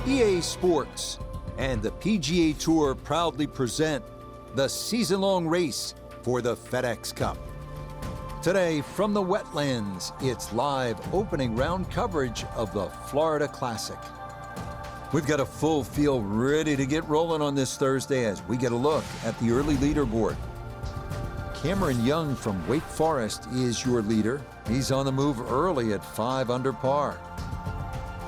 EA Sports and the PGA Tour proudly present the season-long race for the FedEx Cup. Today, from the Wetlands, it's live opening round coverage of the Florida Classic. We've got a full field ready to get rolling on this Thursday as we get a look at the early leaderboard. Cameron Young from Wake Forest is your leader. He's on the move early at 5 under par.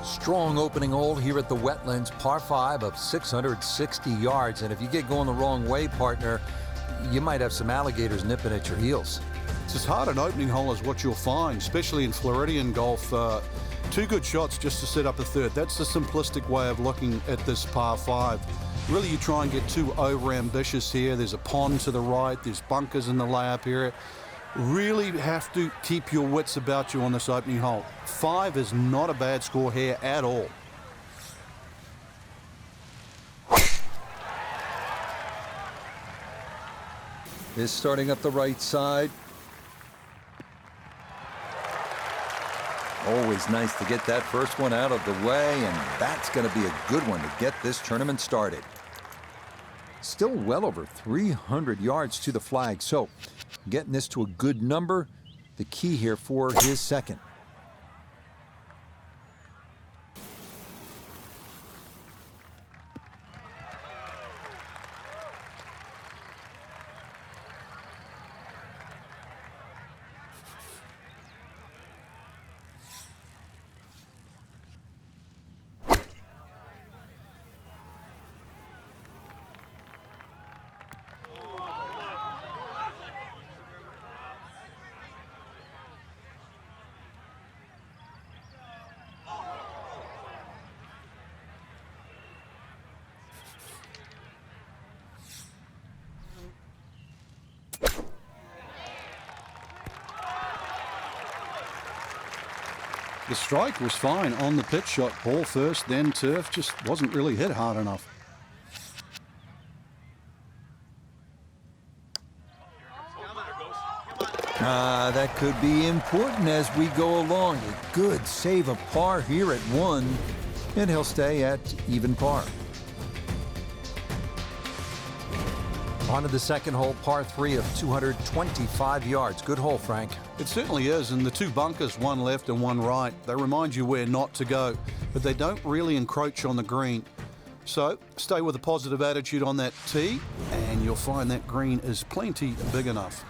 Strong opening hole here at the Wetlands, par 5 of 660 yards. And if you get going the wrong way, partner, you might have some alligators nipping at your heels. It's as hard an opening hole as what you'll find, especially in Floridian golf. 2 good shots just to set up a third. That's the simplistic way of looking at this par 5. Really, you try and get too over-ambitious here. There's a pond to the right. There's bunkers in the layup area. Really have to keep your wits about you on this opening hole. 5 is not a bad score here at all. Is starting up the right side. Always nice to get that first one out of the way, and that's going to be a good one to get this tournament started. Still well over 300 yards to the flag, so getting this to a good number, the key here for his second. The strike was fine on the pitch shot. Ball first, then turf. Just wasn't really hit hard enough. That could be important as we go along. A good save of par here at 1, and he'll stay at even par. On to the second hole, par 3 of 225 yards. Good hole, Frank. It certainly is, and the 2 bunkers, one left and one right, they remind you where not to go, but they don't really encroach on the green. So stay with a positive attitude on that tee, and you'll find that green is plenty big enough.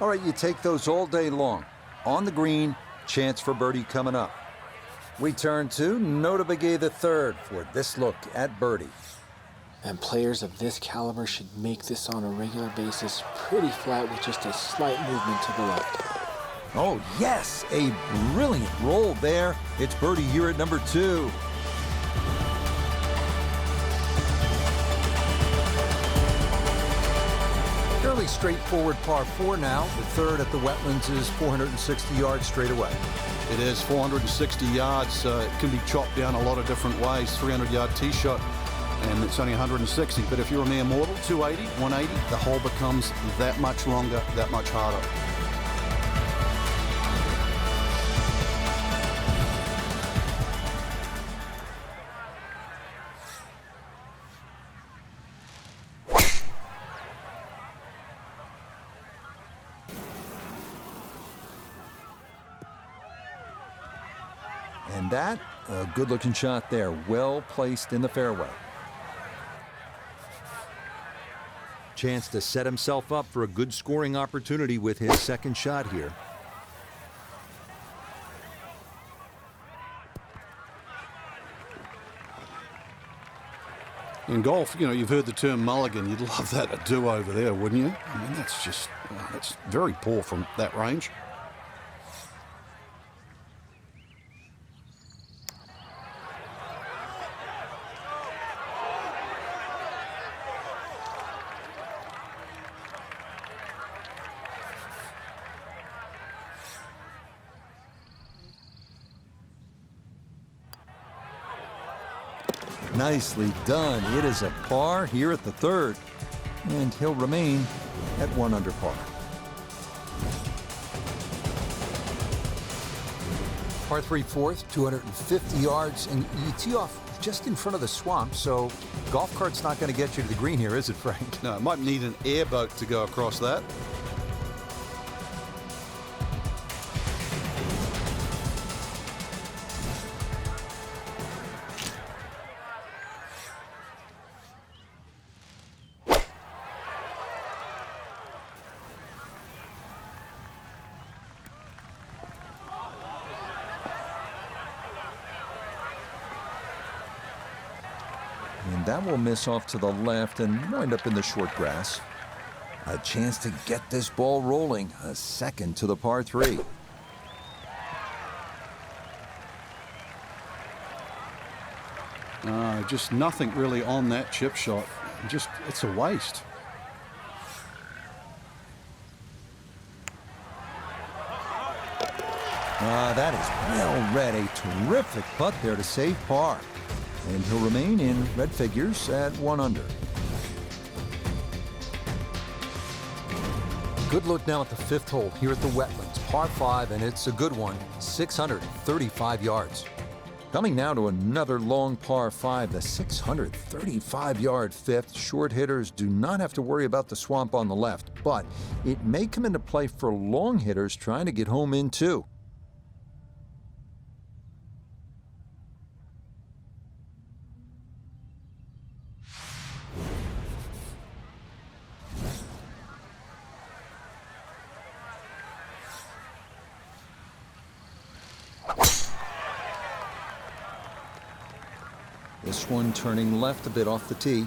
All right, you take those all day long. On the green, chance for birdie coming up. We turn to Nota Begay III for this look at birdie. And players of this caliber should make this on a regular basis pretty flat with just a slight movement to the left. Oh, yes, a brilliant roll there. It's birdie here at number 2. Fairly straightforward par 4 now. The third at the Wetlands is 460 yards straight away. It is 460 yards. It can be chopped down a lot of different ways. 300-yard tee shot, and it's only 160. But if you're a mere mortal, 280, 180, the hole becomes that much longer, that much harder. And that, a good-looking shot there, well placed in the fairway. Chance to set himself up for a good scoring opportunity with his second shot here. In golf, you know, you've heard the term mulligan. You'd love that, a do-over there, wouldn't you? I mean, that's just, that's very poor from that range. Nicely done. It is a par here at the third, and he'll remain at 1 under par. Par 3 fourth, 250 yards, and you tee off just in front of the swamp, so golf cart's not going to get you to the green here, is it, Frank? No, it might need an airboat to go across that. And that will miss off to the left and wind up in the short grass. A chance to get this ball rolling. A second to the par 3. Just nothing really on that chip shot. Just, it's a waste. That is well read. A terrific putt there to save par. And he'll remain in red figures at 1 under. Good look now at the 5th hole here at the Wetlands, par 5, and it's a good one, 635 yards. Coming now to another long par 5, the 635-yard 5th. Short hitters do not have to worry about the swamp on the left, but it may come into play for long hitters trying to get home in too. This one turning left a bit off the tee.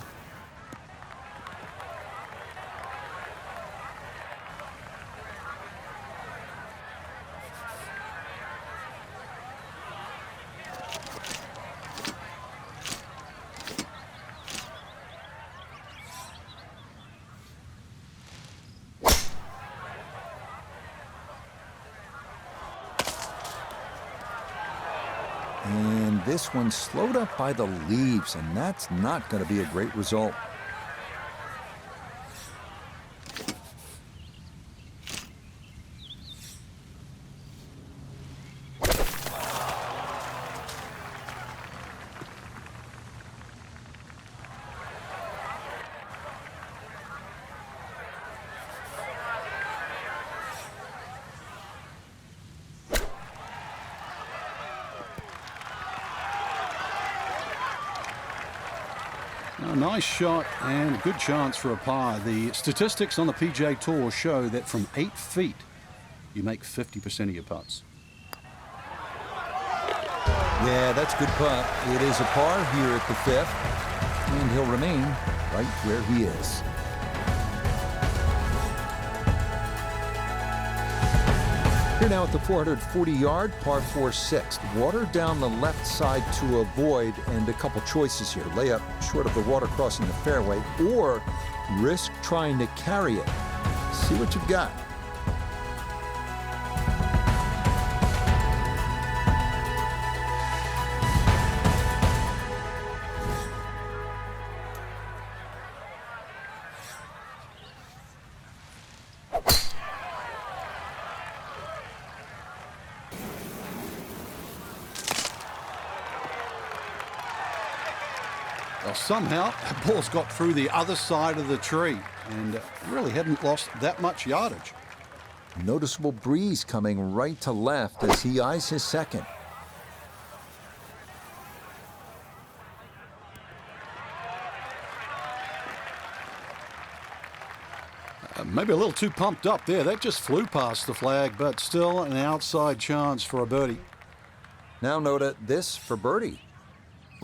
And this one slowed up by the leaves, and that's not going to be a great result. A nice shot and good chance for a par. The statistics on the PGA Tour show that from 8 feet, you make 50% of your putts. Yeah, that's a good putt. It is a par here at the 5th, and he'll remain right where he is. Here now at the 440-yard par 4 6th. Water down the left side to avoid, and a couple choices here. Lay up short of the water crossing the fairway, or risk trying to carry it. See what you've got. Well, somehow that ball's got through the other side of the tree and really hadn't lost that much yardage. Noticeable breeze coming right to left as he eyes his second. Maybe a little too pumped up there. That just flew past the flag, but still an outside chance for a birdie. Now note this for birdie.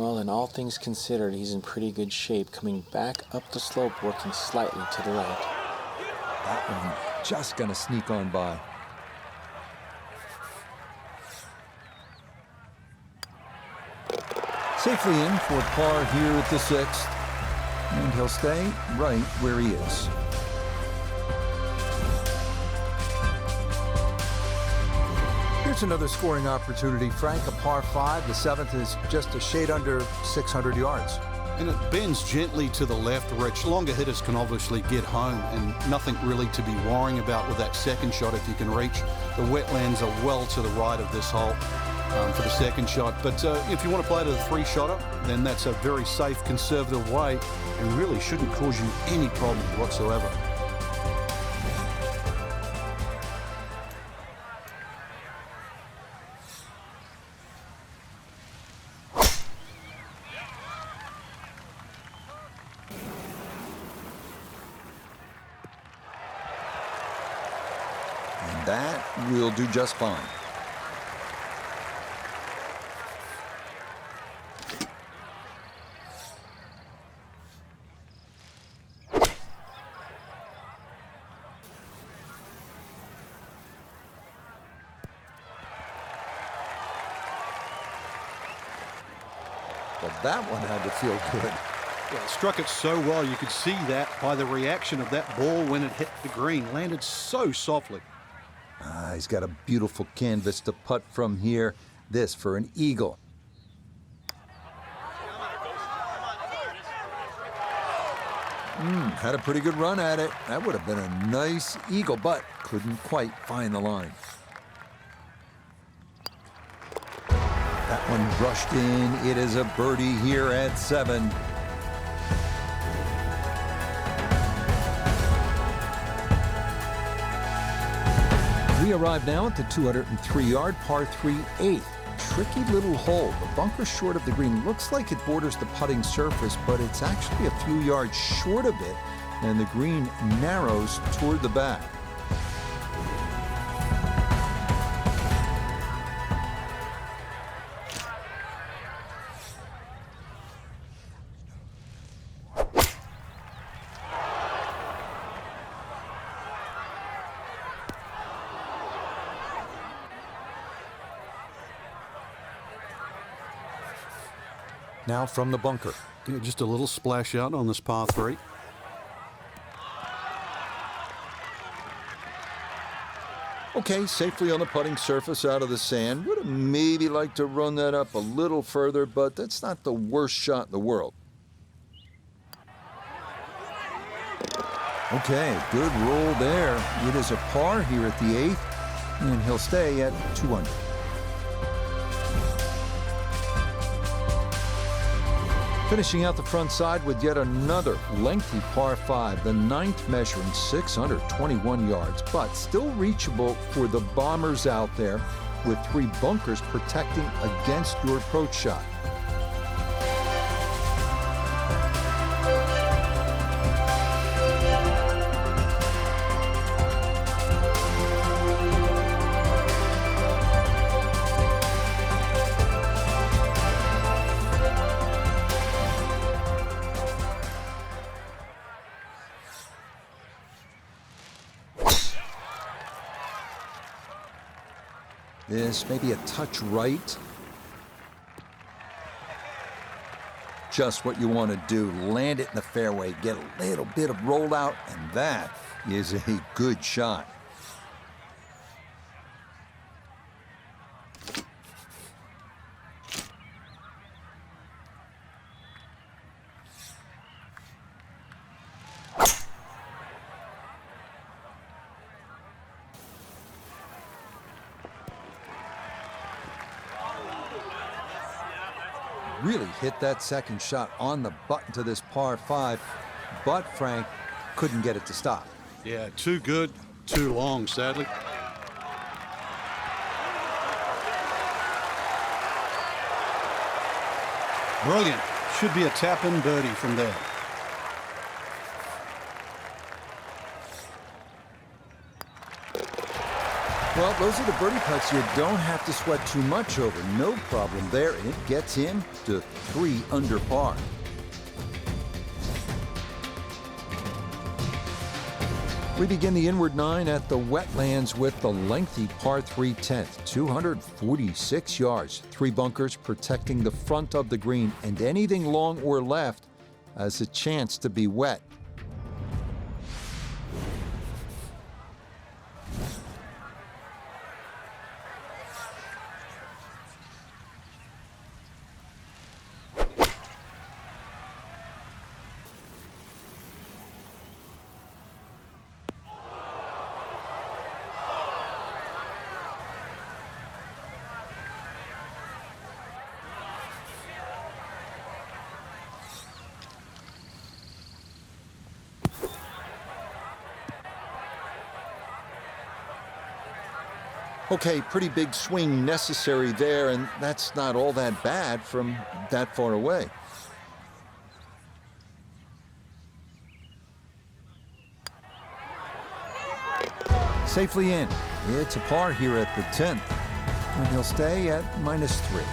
Well, in all things considered, he's in pretty good shape, coming back up the slope, working slightly to the right. That one just gonna sneak on by. Safely in for par here at the 6th, and he'll stay right where he is. Here's another scoring opportunity, Frank, a par 5. The 7th is just a shade under 600 yards. And it bends gently to the left, Rich. Longer hitters can obviously get home, and nothing really to be worrying about with that second shot if you can reach. The wetlands are well to the right of this hole for the second shot. But if you want to play to the 3-shotter, then that's a very safe, conservative way and really shouldn't cause you any problems whatsoever. And that will do just fine. But that one had to feel good. Yeah, it struck it so well. You could see that by the reaction of that ball when it hit the green. Landed so softly. He's got a beautiful canvas to putt from here. This for an eagle. Had a pretty good run at it. That would have been a nice eagle, but couldn't quite find the line. That one brushed in. It is a birdie here at 7. We arrive now at the 203-yard par 3 8th. Tricky little hole. The bunker short of the green looks like it borders the putting surface, but it's actually a few yards short of it, and the green narrows toward the back. Now from the bunker. Yeah, just a little splash out on this par 3. Okay, safely on the putting surface out of the sand. Would have maybe liked to run that up a little further, but that's not the worst shot in the world. Okay, good roll there. It is a par here at the 8th, and he'll stay at 2 under. Finishing out the front side with yet another lengthy par 5, the 9th measuring 621 yards, but still reachable for the bombers out there with 3 bunkers protecting against your approach shot. This maybe a touch right. Just what you want to do. Land it in the fairway, get a little bit of rollout, and that is a good shot. Really hit that second shot on the button to this par 5, but Frank couldn't get it to stop. Yeah, too good, too long, sadly. Brilliant. Should be a tap-in birdie from there. Well, those are the birdie putts you don't have to sweat too much over. No problem there. It gets him to 3 under par. We begin the inward 9 at the Wetlands with the lengthy par 3 10th, 246 yards, 3 bunkers protecting the front of the green, and anything long or left has a chance to be wet. Okay, pretty big swing necessary there, and that's not all that bad from that far away. Safely in. It's a par here at the 10th, and he'll stay at -3.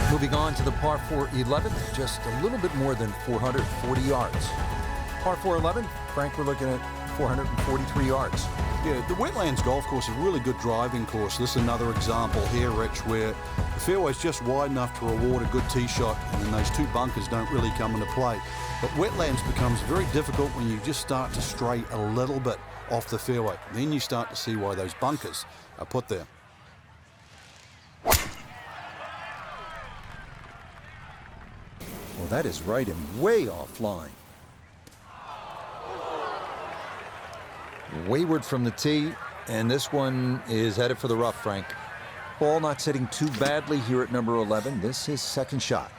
Moving on to the par 4 11th, just a little bit more than 440 yards. Par 4 11, Frank, we're looking at 443 yards. Yeah, the Wetlands golf course is a really good driving course. This is another example here, Rich, where the fairway's just wide enough to reward a good tee shot, and then those 2 bunkers don't really come into play. But Wetlands becomes very difficult when you just start to stray a little bit off the fairway. Then you start to see why those bunkers are put there. Well, that is right and way offline. Wayward from the tee, and this one is headed for the rough, Frank. Ball not sitting too badly here at number 11. This is his second shot.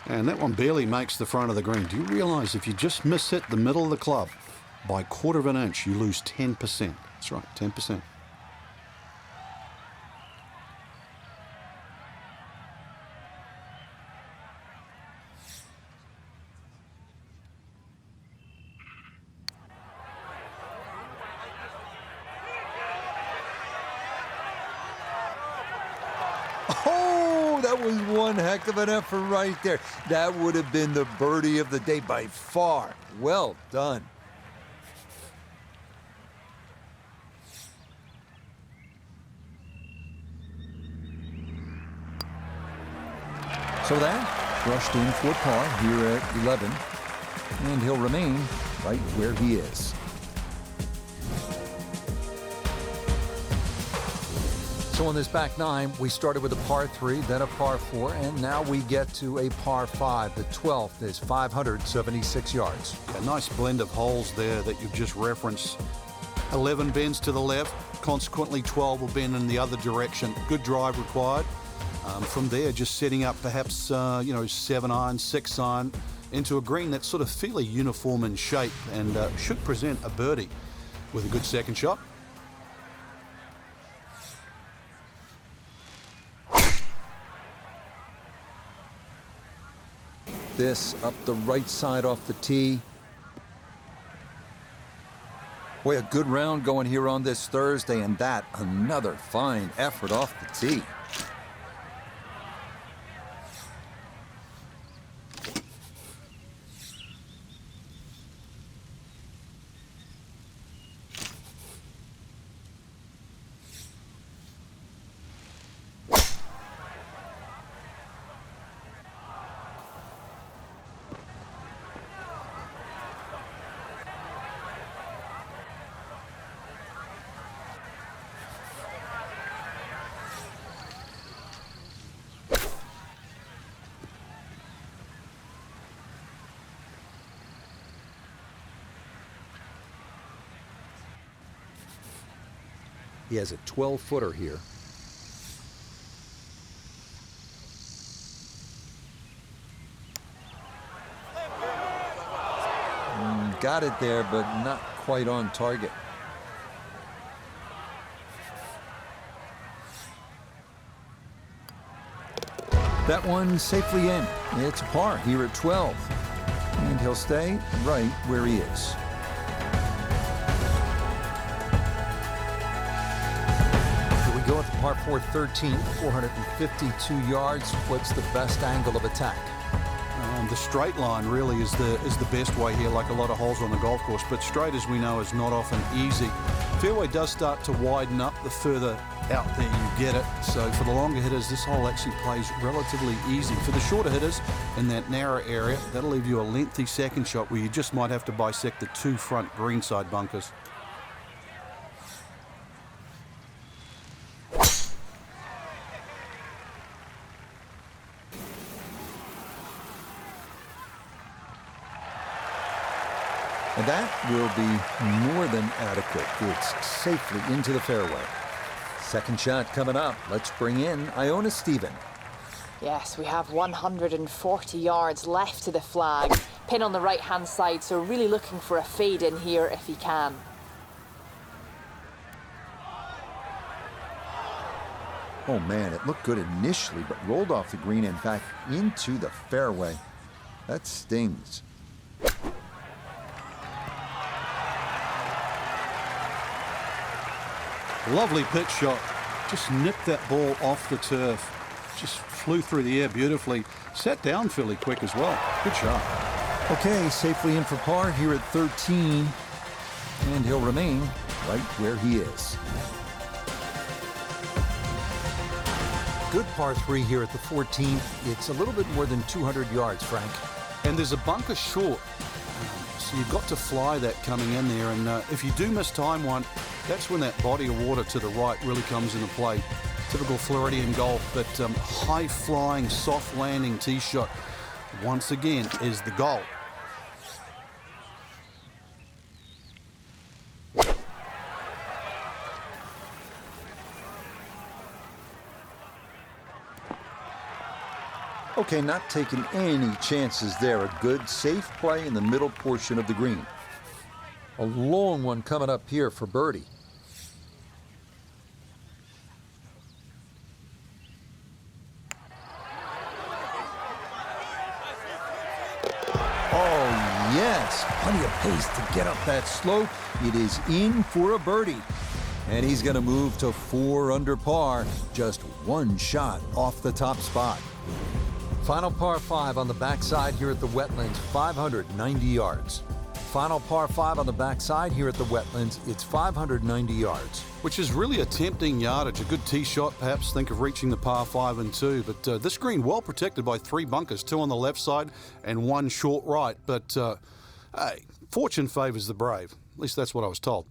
And that one barely makes the front of the green. Do you realize if you just miss hit the middle of the club by 1/4 of an inch, you lose 10%? That's right, 10%. Oh, that was one heck of an effort right there. That would have been the birdie of the day by far. Well done. So that brushed in for par here at 11, and he'll remain right where he is. So on this back 9, we started with a par 3, then a par 4, and now we get to a par 5. The 12th is 576 yards. A nice blend of holes there that you've just referenced. 11 bends to the left, consequently 12 will bend in the other direction. Good drive required. From there, just setting up perhaps, 7 iron, 6 iron into a green that's sort of fairly uniform in shape and should present a birdie with a good second shot. This up the right side off the tee. Boy, a good round going here on this Thursday, and that another fine effort off the tee. He has a 12-footer here. Got it there, but not quite on target. That one safely in. It's a par here at 12. And he'll stay right where he is. Here we go at the par 4 13, 452 yards. What's the best angle of attack? The straight line really is the best way here, like a lot of holes on the golf course. But straight, as we know, is not often easy. Fairway does start to widen up the further out there you get it. So for the longer hitters, this hole actually plays relatively easy. For the shorter hitters in that narrow area, that'll leave you a lengthy second shot where you just might have to bisect the 2 front greenside bunkers. And that will be more than adequate. It's safely into the fairway. Second shot coming up. Let's bring in Iona Stephen. Yes, we have 140 yards left to the flag. Pin on the right-hand side, so really looking for a fade in here if he can. Oh man, it looked good initially, but rolled off the green and back into the fairway. That stings. Lovely pitch shot. Just nipped that ball off the turf. Just flew through the air beautifully. Sat down fairly quick as well. Good shot. Okay, safely in for par here at 13. And he'll remain right where he is. Good par 3 here at the 14th. It's a little bit more than 200 yards, Frank. And there's a bunker short. So you've got to fly that coming in there. And if you do miss time one, that's when that body of water to the right really comes into play. Typical Floridian golf, but high-flying, soft-landing tee shot, once again, is the goal. Okay, not taking any chances there. A good, safe play in the middle portion of the green. A long one coming up here for birdie. Oh, yes. Plenty of pace to get up that slope. It is in for a birdie. And he's going to move to 4 under par. Just one shot off the top spot. Final par 5 on the backside here at the Wetlands, 590 yards. Final par 5 on the backside here at the Wetlands, it's 590 yards. Which is really a tempting yardage. A good tee shot, perhaps think of reaching the par 5 and 2. But this green well protected by 3 bunkers, 2 on the left side and 1 short right. But hey, fortune favors the brave. At least that's what I was told.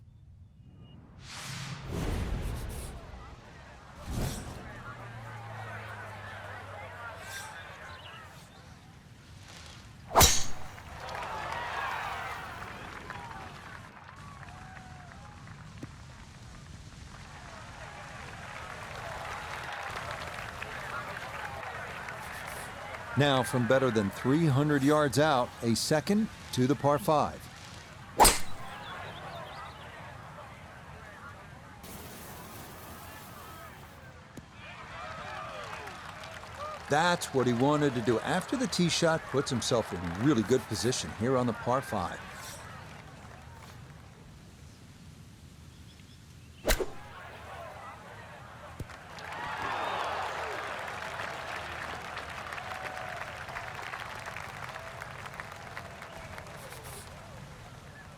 Now, from better than 300 yards out, a second to the par 5. That's what he wanted to do. After the tee shot, puts himself in really good position here on the par 5.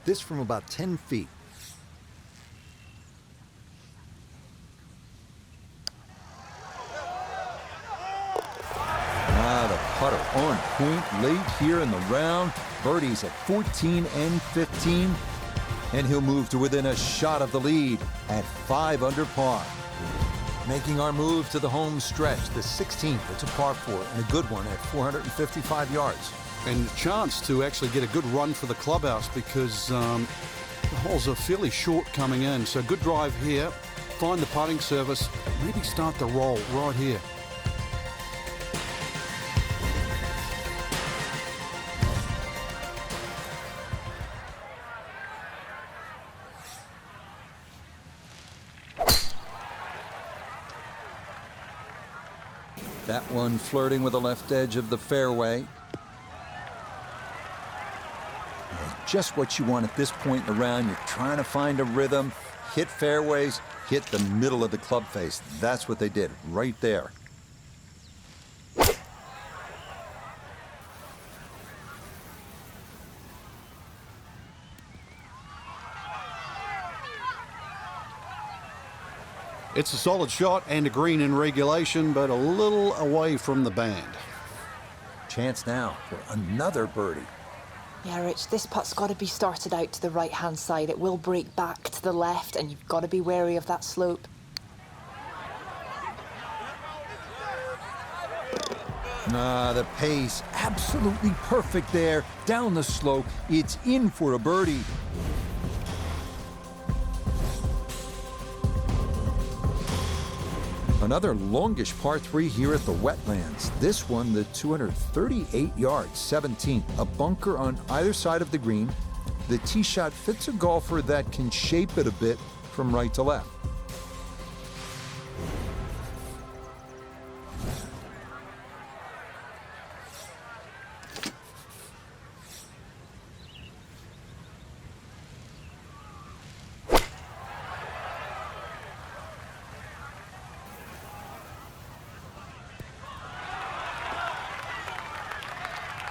This from about 10 feet. The putter on point late here in the round. Birdies at 14 and 15. And he'll move to within a shot of the lead at 5 under par. Making our move to the home stretch, the 16th. It's a par 4 and a good one at 455 yards. And a chance to actually get a good run for the clubhouse because the holes are fairly short coming in. So good drive here, find the putting surface, maybe start the roll right here. That one flirting with the left edge of the fairway. Just what you want at this point in the round. You're trying to find a rhythm, hit fairways, hit the middle of the club face. That's what they did right there. It's a solid shot and a green in regulation, but a little away from the band. Chance now for another birdie. Yeah, Rich, this putt's got to be started out to the right-hand side. It will break back to the left, and you've got to be wary of that slope. The pace, absolutely perfect there. Down the slope, it's in for a birdie. Another longish par 3 here at the Wetlands. This one, the 238 yards, 17th. A bunker on either side of the green. The tee shot fits a golfer that can shape it a bit from right to left.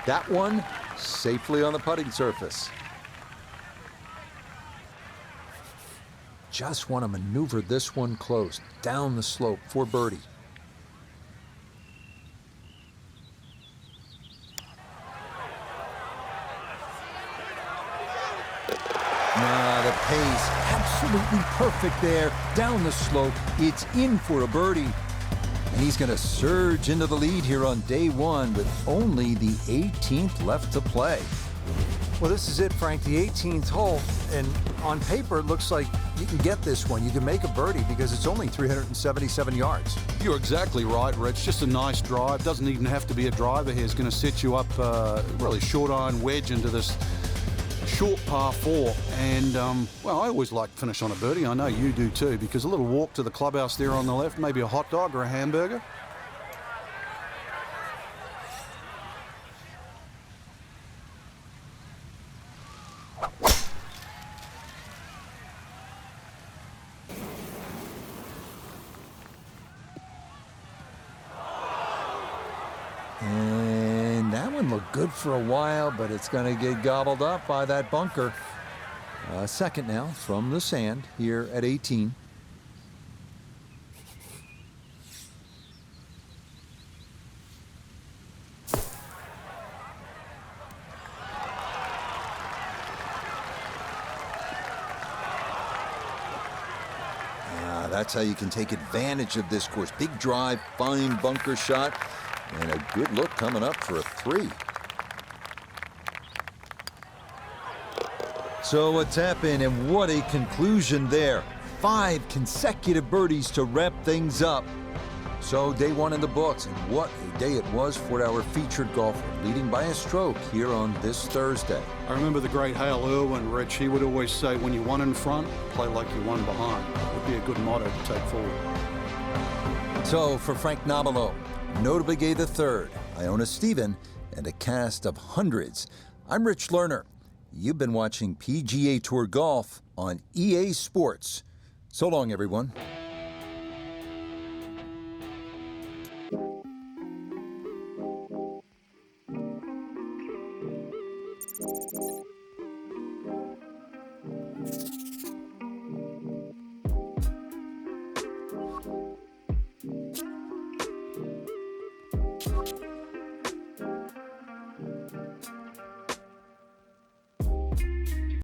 That one safely on the putting surface. Just want to maneuver this one close, down the slope for birdie. The pace, absolutely perfect there, down the slope. It's in for a birdie. And he's going to surge into the lead here on day one with only the 18th left to play. Well, this is it, Frank, the 18th hole. And on paper, it looks like you can get this one. You can make a birdie because it's only 377 yards. You're exactly right, Rich. Just a nice drive. Doesn't even have to be a driver here. It's going to set you up really short iron wedge into this short par 4. And, well, I always like to finish on a birdie. I know you do too, because a little walk to the clubhouse there on the left, maybe a hot dog or a hamburger. And that one looked good for a while, but it's going to get gobbled up by that bunker. Second now from the sand here at 18. That's how you can take advantage of this course. Big drive, fine bunker shot, and a good look coming up for a 3. So a tap in, and what a conclusion there. 5 consecutive birdies to wrap things up. So day one in the books, and what a day it was for our featured golfer, leading by a stroke here on this Thursday. I remember the great Hale Irwin, Rich. He would always say, when you won in front, play like you won behind. It would be a good motto to take forward. So for Frank Nobilo, notably gay III, Iona Stephen, and a cast of hundreds, I'm Rich Lerner. You've been watching PGA Tour Golf on EA Sports. So long, everyone.